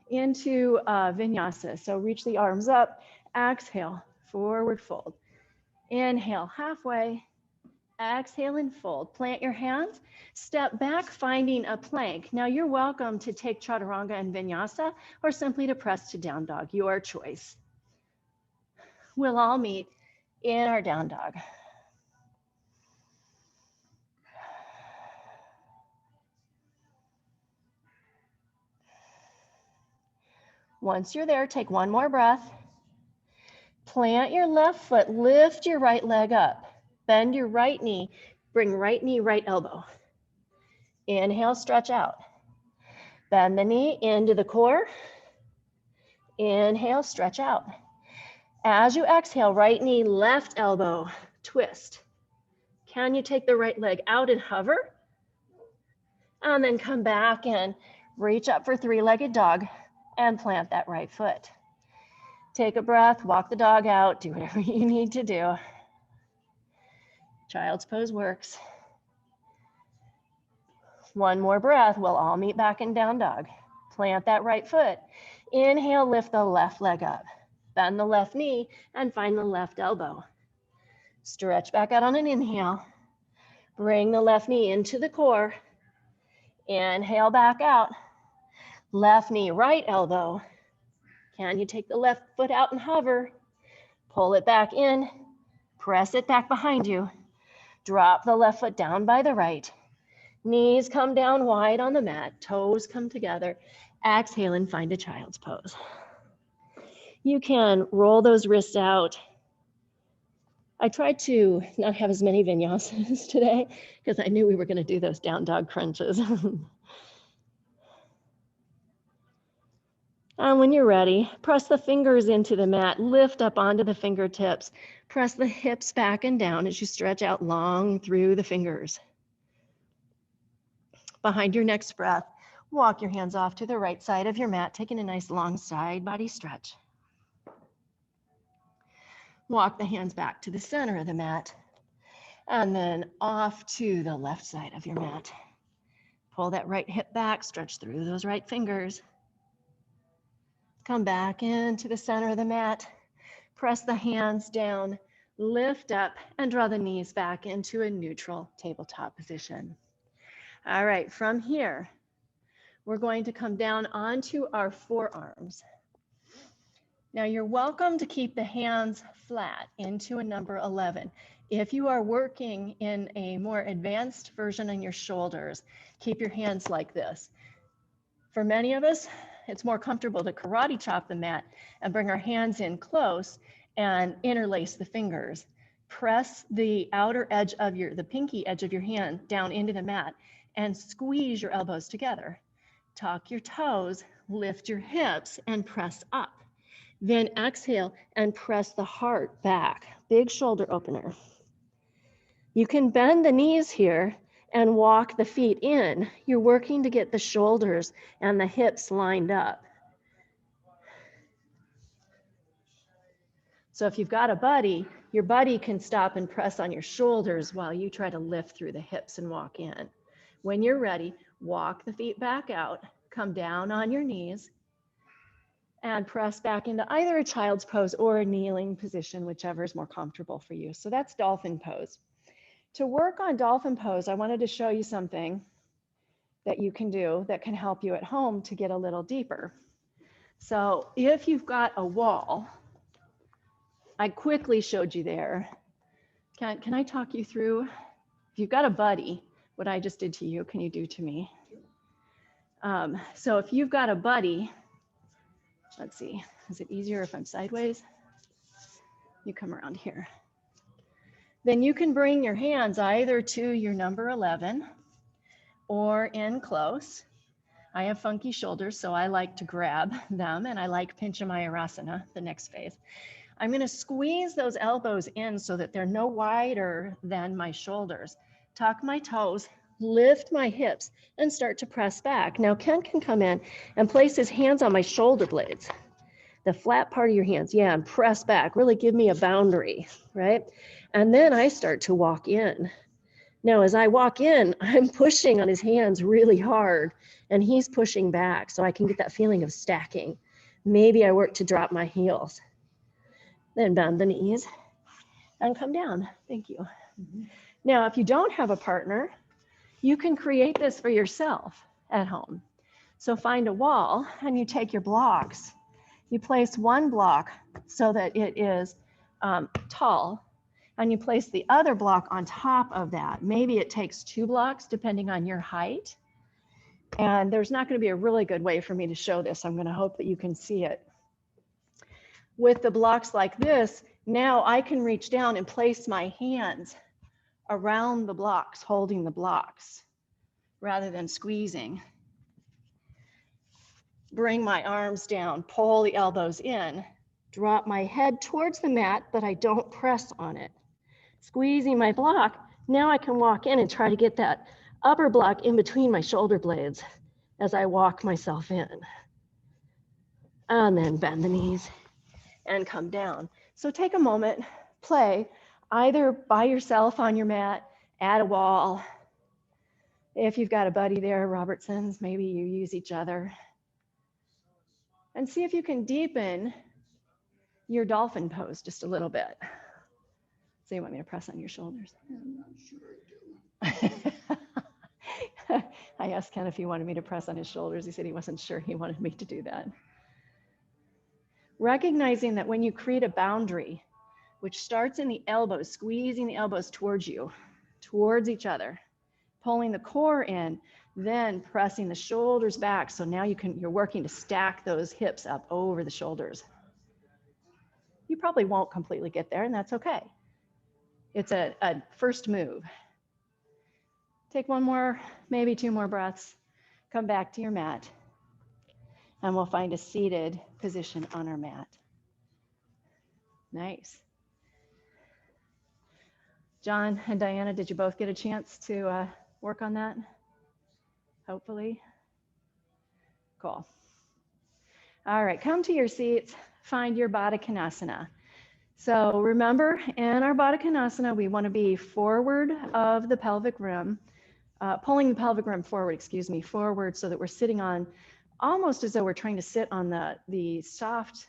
into vinyasa. So reach the arms up, exhale, forward fold. Inhale, halfway, exhale and fold. Plant your hands, step back, finding a plank. Now you're welcome to take chaturanga and vinyasa or simply to press to down dog, your choice. We'll all meet in our down dog. Once you're there, take one more breath. Plant your left foot, lift your right leg up. Bend your right knee, bring right knee, right elbow. Inhale, stretch out. Bend the knee into the core. Inhale, stretch out. As you exhale, right knee, left elbow, twist. Can you take the right leg out and hover? And then come back and reach up for three-legged dog and plant that right foot. Take a breath, walk the dog out, do whatever you need to do. Child's pose works. One more breath, we'll all meet back in down dog. Plant that right foot. Inhale, lift the left leg up. Bend the left knee and find the left elbow. Stretch back out on an inhale. Bring the left knee into the core. Inhale back out. Left knee, right elbow. Can you take the left foot out and hover? Pull it back in. Press it back behind you. Drop the left foot down by the right. Knees come down wide on the mat. Toes come together. Exhale and find a child's pose. You can roll those wrists out. I tried to not have as many vinyasas today because I knew we were going to do those down dog crunches. And when you're ready, press the fingers into the mat, lift up onto the fingertips, press the hips back and down as you stretch out long through the fingers. Behind your next breath, walk your hands off to the right side of your mat, taking a nice long side body stretch. Walk the hands back to the center of the mat, and then off to the left side of your mat. Pull that right hip back, stretch through those right fingers. Come back into the center of the mat, press the hands down, lift up, and draw the knees back into a neutral tabletop position. All right, from here, we're going to come down onto our forearms. Now you're welcome to keep the hands flat into a number 11. If you are working in a more advanced version on your shoulders, keep your hands like this. For many of us, it's more comfortable to karate chop the mat and bring our hands in close and interlace the fingers. Press the outer edge of the pinky edge of your hand down into the mat and squeeze your elbows together. Tuck your toes, lift your hips and press up. Then exhale and press the heart back, big shoulder opener. You can bend the knees here and walk the feet in. You're working to get the shoulders and the hips lined up. So if you've got a buddy, your buddy can stop and press on your shoulders while you try to lift through the hips and walk in. When you're ready, walk the feet back out, come down on your knees, and press back into either a child's pose or a kneeling position, whichever is more comfortable for you. So that's dolphin pose. To work on dolphin pose, I wanted to show you something that you can do that can help you at home to get a little deeper. So if you've got a wall, I quickly showed you there. Can I talk you through? If you've got a buddy, what I just did to you, can you do to me? So if you've got a buddy, let's see, is it easier if I'm sideways? You come around here. Then you can bring your hands either to your number 11 or in close. I have funky shoulders, so I like to grab them, and I like Pinchamayurasana, the next phase. I'm going to squeeze those elbows in so that they're no wider than my shoulders. Tuck my toes, lift my hips, and start to press back. Now Ken can come in and place his hands on my shoulder blades, the flat part of your hands. Yeah, and press back. Really give me a boundary, right? And then I start to walk in. Now, as I walk in, I'm pushing on his hands really hard, and he's pushing back so I can get that feeling of stacking. Maybe I work to drop my heels. Then bend the knees and come down. Thank you. Now, if you don't have a partner, you can create this for yourself at home. So find a wall and you take your blocks. You place one block so that it is tall, and you place the other block on top of that. Maybe it takes 2 blocks depending on your height. And there's not going to be a really good way for me to show this. I'm going to hope that you can see it. With the blocks like this, now I can reach down and place my hands around the blocks, holding the blocks rather than squeezing. Bring my arms down, pull the elbows in, drop my head towards the mat, but I don't press on it. Squeezing my block, now I can walk in and try to get that upper block in between my shoulder blades as I walk myself in. And then bend the knees and come down. So take a moment, play either by yourself on your mat, at a wall. If you've got a buddy there, Robertson's, maybe you use each other. And see if you can deepen your dolphin pose just a little bit. So you want me to press on your shoulders? I'm sure I do. I asked Ken if he wanted me to press on his shoulders. He said he wasn't sure he wanted me to do that. Recognizing that when you create a boundary, which starts in the elbows, squeezing the elbows towards you, towards each other, pulling the core in, then pressing the shoulders back. So now you're working to stack those hips up over the shoulders. You probably won't completely get there, and that's okay. It's a first move. Take one more, maybe 2 more breaths. Come back to your mat, and we'll find a seated position on our mat. Nice. John and Diana, did you both get a chance to work on that? Hopefully. Cool. All right, come to your seats, find your Baddha Konasana. So remember, in our Baddha Konasana, we want to be forward of the pelvic rim, pulling the pelvic rim forward, forward so that we're sitting on, almost as though we're trying to sit on the soft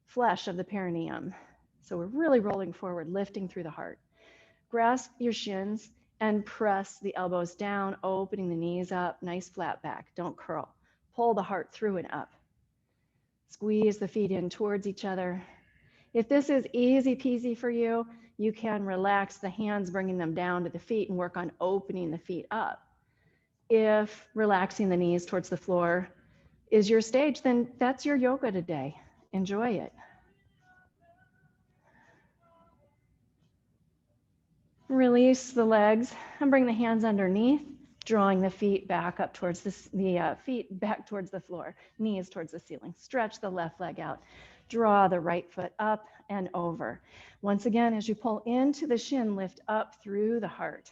flesh of the perineum. So we're really rolling forward, lifting through the heart. Grasp your shins and press the elbows down, opening the knees up, nice flat back, don't curl. Pull the heart through and up. Squeeze the feet in towards each other. If this is easy peasy for you, you can relax the hands, bringing them down to the feet and work on opening the feet up. If relaxing the knees towards the floor is your stage, then that's your yoga today. Enjoy it. Release the legs and bring the hands underneath, drawing the feet back up towards the feet back towards the floor, knees towards the ceiling. Stretch the left leg out. Draw the right foot up and over. Once again, as you pull into the shin, lift up through the heart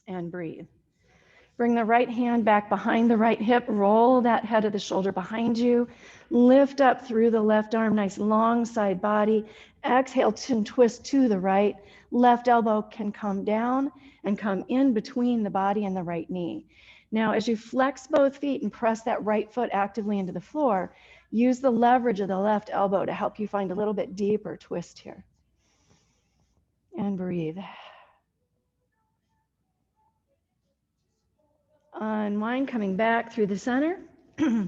and breathe. Bring the right hand back behind the right hip. Roll that head of the shoulder behind you. Lift up through the left arm, nice long side body. Exhale, chin twist to the right. Left elbow can come down and come in between the body and the right knee. Now, as you flex both feet and press that right foot actively into the floor, use the leverage of the left elbow to help you find a little bit deeper twist here. And breathe. Unwind, coming back through the center.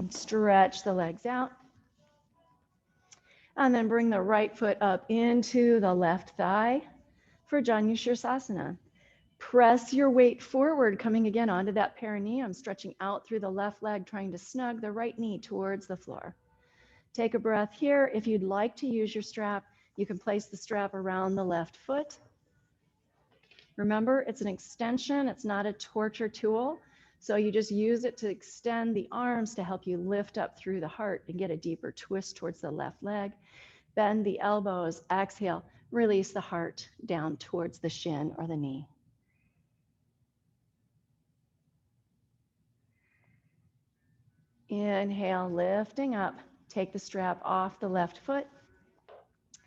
Stretch the legs out. And then bring the right foot up into the left thigh for Janu Shirsasana. Press your weight forward, coming again onto that perineum, stretching out through the left leg, trying to snug the right knee towards the floor. Take a breath here. If you'd like to use your strap, you can place the strap around the left foot. Remember, it's an extension. It's not a torture tool. So you just use it to extend the arms to help you lift up through the heart and get a deeper twist towards the left leg. Bend the elbows. Exhale. Release the heart down towards the shin or the knee. Inhale, lifting up. Take the strap off the left foot.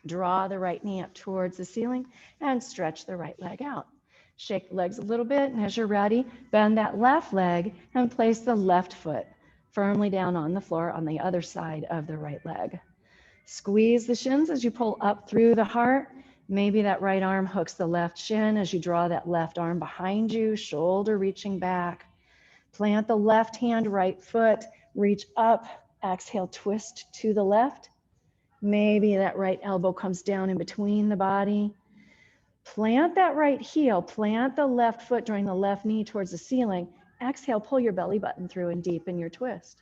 Draw the right knee up towards the ceiling and stretch the right leg out. Shake the legs a little bit, and as you're ready, bend that left leg and place the left foot firmly down on the floor on the other side of the right leg. Squeeze the shins as you pull up through the heart. Maybe that right arm hooks the left shin as you draw that left arm behind you, shoulder reaching back. Plant the left hand, right foot, reach up, exhale, twist to the left. Maybe that right elbow comes down in between the body. Plant that right heel, plant the left foot, drawing the left knee towards the ceiling. Exhale, pull your belly button through and deepen your twist.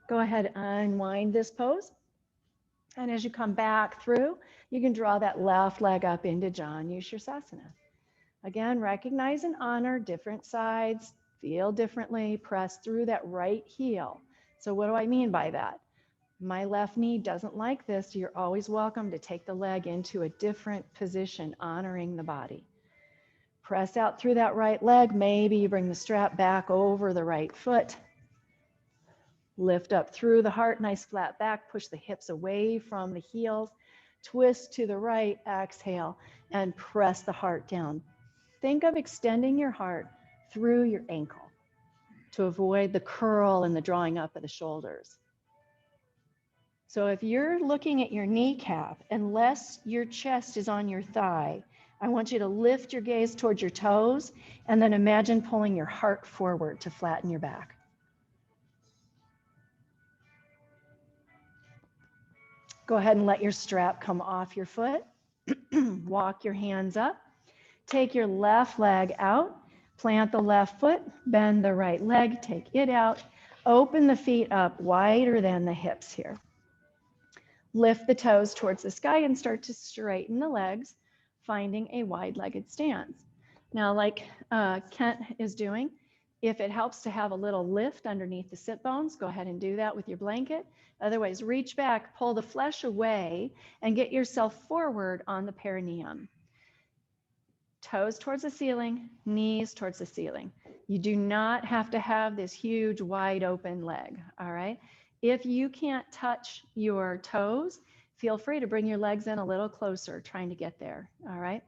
Go ahead, unwind this pose. And as you come back through, you can draw that left leg up into Janu Sirsasana. Again, recognize and honor different sides, feel differently, press through that right heel. So what do I mean by that? My left knee doesn't like this. You're always welcome to take the leg into a different position, honoring the body. Press out through that right leg. Maybe you bring the strap back over the right foot. Lift up through the heart, nice flat back. Push the hips away from the heels. Twist to the right, exhale, and press the heart down. Think of extending your heart through your ankle to avoid the curl and the drawing up of the shoulders. So if you're looking at your kneecap, unless your chest is on your thigh, I want you to lift your gaze towards your toes and then imagine pulling your heart forward to flatten your back. Go ahead and let your strap come off your foot. Walk your hands up. Take your left leg out. Plant the left foot. Bend the right leg. Take it out. Open the feet up wider than the hips here. Lift the toes towards the sky and start to straighten the legs, finding a wide-legged stance. Now, like Kent is doing, if it helps to have a little lift underneath the sit bones, go ahead and do that with your blanket. Otherwise, reach back, pull the flesh away, and get yourself forward on the perineum. Toes towards the ceiling, knees towards the ceiling. You do not have to have this huge, wide open leg, all right? If you can't touch your toes, feel free to bring your legs in a little closer, trying to get there, all right?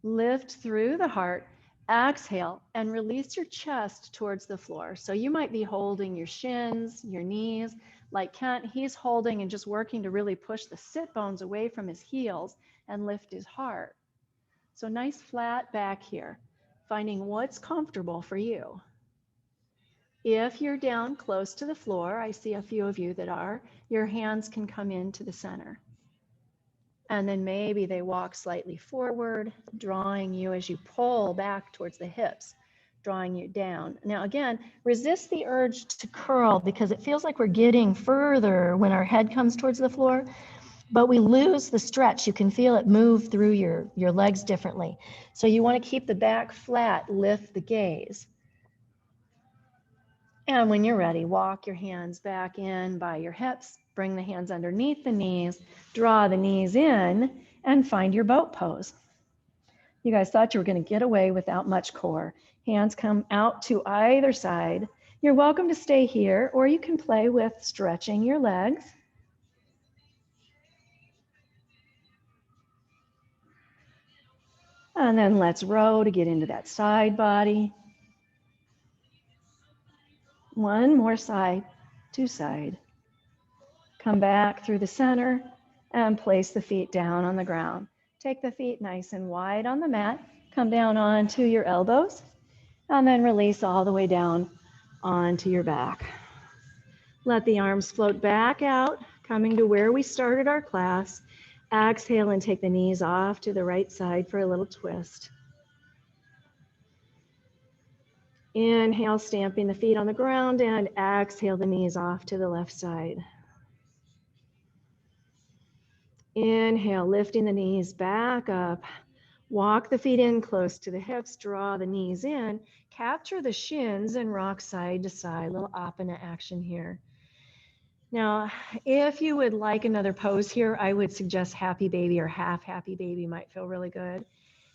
Lift through the heart, exhale, and release your chest towards the floor. So you might be holding your shins, your knees, like Kent, he's holding and just working to really push the sit bones away from his heels and lift his heart. So nice flat back here, finding what's comfortable for you. If you're down close to the floor, I see a few of you that are, your hands can come into the center. And then maybe they walk slightly forward, drawing you as you pull back towards the hips, drawing you down. Now again, resist the urge to curl because it feels like we're getting further when our head comes towards the floor, but we lose the stretch. You can feel it move through your legs differently. So you want to keep the back flat, lift the gaze. And when you're ready, walk your hands back in by your hips, bring the hands underneath the knees, draw the knees in, and find your boat pose. You guys thought you were going to get away without much core. Hands come out to either side. You're welcome to stay here, or you can play with stretching your legs. And then let's row to get into that side body. One more side to side. Come back through the center and place the feet down on the ground. Take the feet nice and wide on the mat. Come down onto your elbows and then release all the way down onto your back. Let the arms float back out. Coming to where we started our class. Exhale and take the knees off to the right side for a little twist. Inhale, stamping the feet on the ground, and exhale the knees off to the left side. Inhale, lifting the knees back up. Walk the feet in close to the hips, draw the knees in, capture the shins and rock side to side, little apana action here. Now, if you would like another pose here, I would suggest happy baby or half happy baby might feel really good.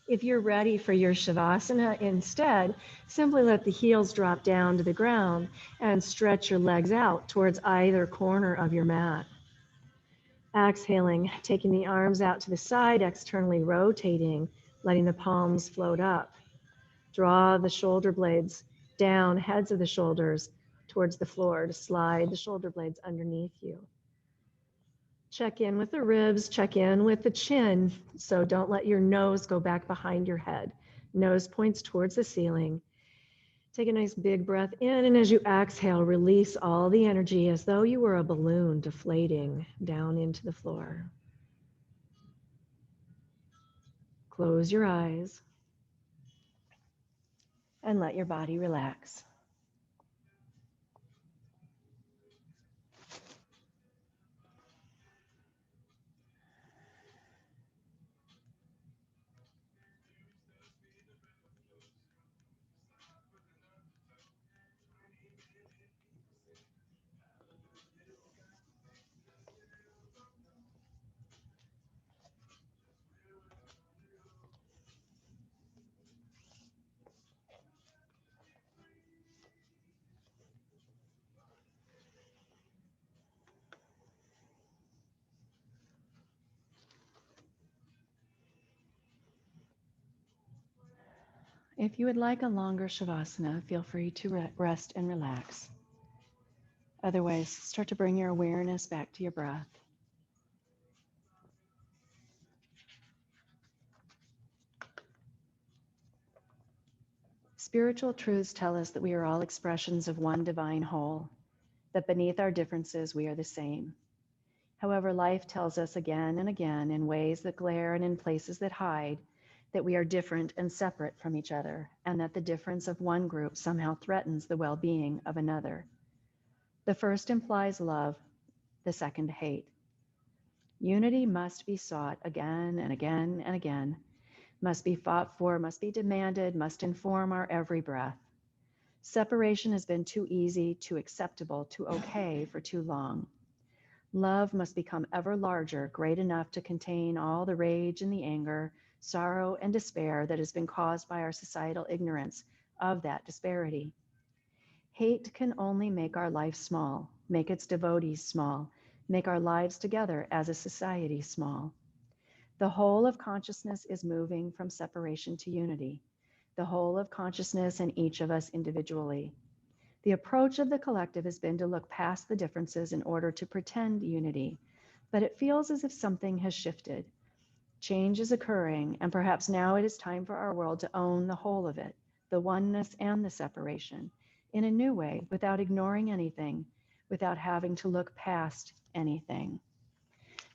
If you're ready for your Shavasana instead, simply let the heels drop down to the ground and stretch your legs out towards either corner of your mat. Exhaling, taking the arms out to the side, externally rotating, letting the palms float up. Draw the shoulder blades down, heads of the shoulders towards the floor to slide the shoulder blades underneath you. Check in with the ribs, check in with the chin. So don't let your nose go back behind your head. Nose points towards the ceiling. Take a nice big breath in, and as you exhale, release all the energy as though you were a balloon deflating down into the floor. Close your eyes and let your body relax. If you would like a longer Shavasana, feel free to rest and relax. Otherwise, start to bring your awareness back to your breath. Spiritual truths tell us that we are all expressions of one divine whole, that beneath our differences, we are the same. However, life tells us again and again in ways that glare and in places that hide that we are different and separate from each other, and that the difference of one group somehow threatens the well-being of another. The first implies love, the second hate. Unity must be sought again and again and again, must be fought for, must be demanded, must inform our every breath. Separation has been too easy, too acceptable, too okay for too long. Love must become ever larger, great enough to contain all the rage and the anger, sorrow and despair that has been caused by our societal ignorance of that disparity. Hate can only make our life small, make its devotees small, make our lives together as a society small. The whole of consciousness is moving from separation to unity, the whole of consciousness and each of us individually. The approach of the collective has been to look past the differences in order to pretend unity, but it feels as if something has shifted. Change is occurring, and perhaps now it is time for our world to own the whole of it, the oneness and the separation, in a new way, without ignoring anything, without having to look past anything.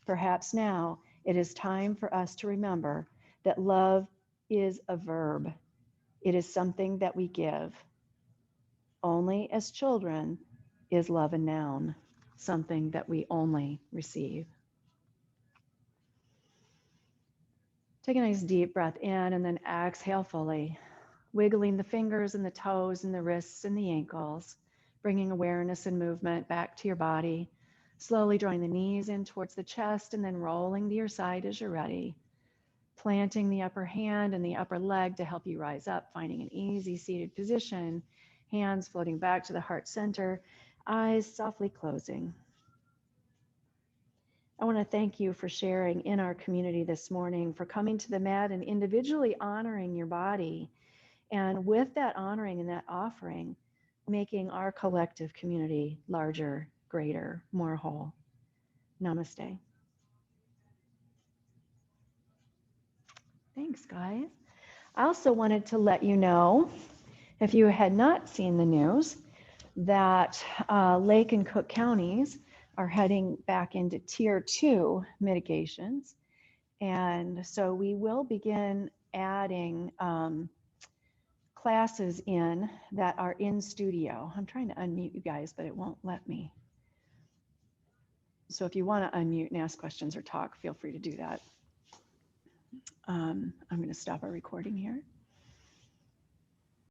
Perhaps now it is time for us to remember that love is a verb. It is something that we give. Only as children is love a noun, something that we only receive. Take a nice deep breath in and then exhale fully, wiggling the fingers and the toes and the wrists and the ankles, bringing awareness and movement back to your body, slowly drawing the knees in towards the chest and then rolling to your side as you're ready, planting the upper hand and the upper leg to help you rise up, finding an easy seated position, hands floating back to the heart center, eyes softly closing. I want to thank you for sharing in our community this morning, for coming to the mat and individually honoring your body. And with that honoring and that offering, making our collective community larger, greater, more whole. Namaste. Thanks, guys. I also wanted to let you know, if you had not seen the news, that Lake and Cook counties are heading back into tier 2 mitigations. And so we will begin adding classes in that are in studio. I'm trying to unmute you guys, but it won't let me. So if you want to unmute and ask questions or talk, feel free to do that. I'm going to stop our recording here.